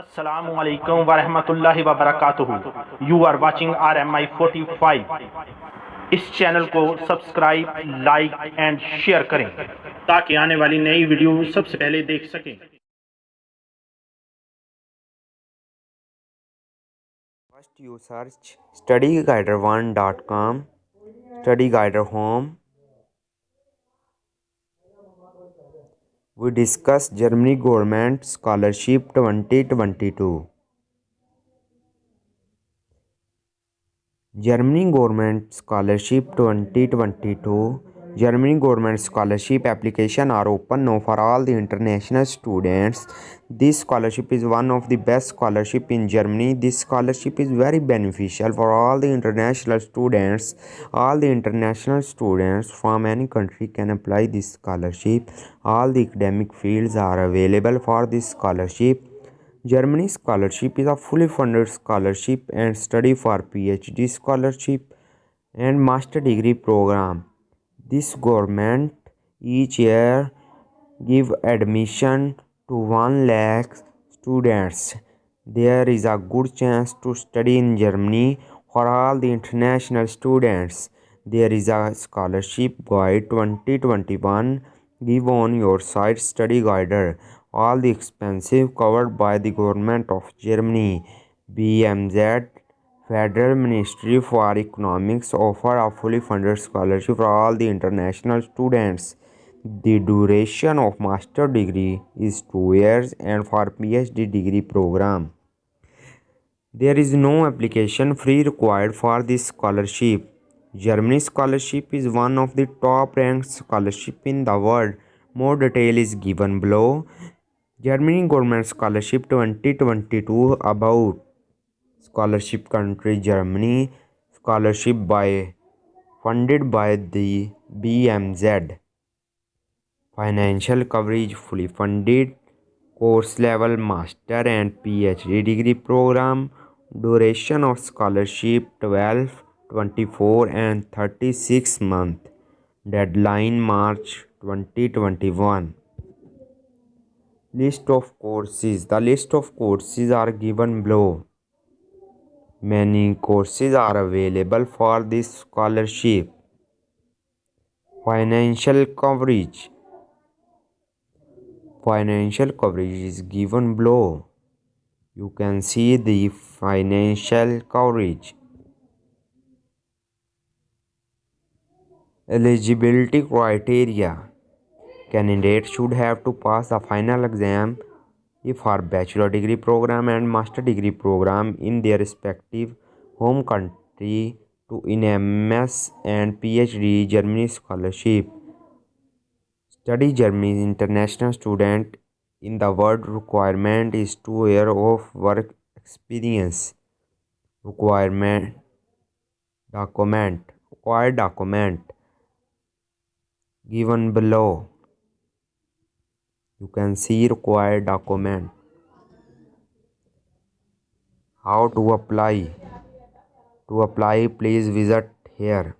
Assalamu alaikum wa rahmatullahi wa barakatuhu. You are watching RMI 45. इस channel को subscribe, like and share करें ताकि आने वाली नई वीडियो सबसे पहले देख सकें। First you search studyguider1.com, studyguider home. We discuss Germany Government Scholarship 2022. Germany Government Scholarship 2022. Germany Government Scholarship application are open now for all the international students. This scholarship is one of the best scholarship in Germany. This scholarship is very beneficial for all the international students. All the international students from any country can apply this scholarship. All the academic fields are available for this scholarship. Germany scholarship is a fully funded scholarship and study for PhD scholarship and master degree program. This government each year give admission to 1 lakh students. There is a good chance to study in Germany for all the international students. There is a scholarship guide 2021 give on your site study guider. All the expenses covered by the government of Germany. BMZ Federal Ministry for Economics offer a fully funded scholarship for all the international students. The duration of master degree is 2 years and for PhD degree program. There is no application fee required for this scholarship. Germany scholarship is one of the top ranked scholarship in the world. More detail is given below. Germany Government Scholarship 2022 about scholarship country Germany. Scholarship funded by the BMZ. Financial coverage fully funded. Course level master and PhD degree program. Duration of scholarship 12, 24 and 36 months. Deadline March 2021. List of courses. The list of courses are given below. Many courses are available for this scholarship. Financial coverage. Financial coverage is given below. You can see the financial coverage. Eligibility criteria. Candidates should have to pass the final exam for bachelor degree program and master degree program in their respective home country to in MS and PhD Germany scholarship. Study Germany international student in the world requirement is 2 years of work experience. Required document given below. You can see required document. How to apply? To apply, please visit here.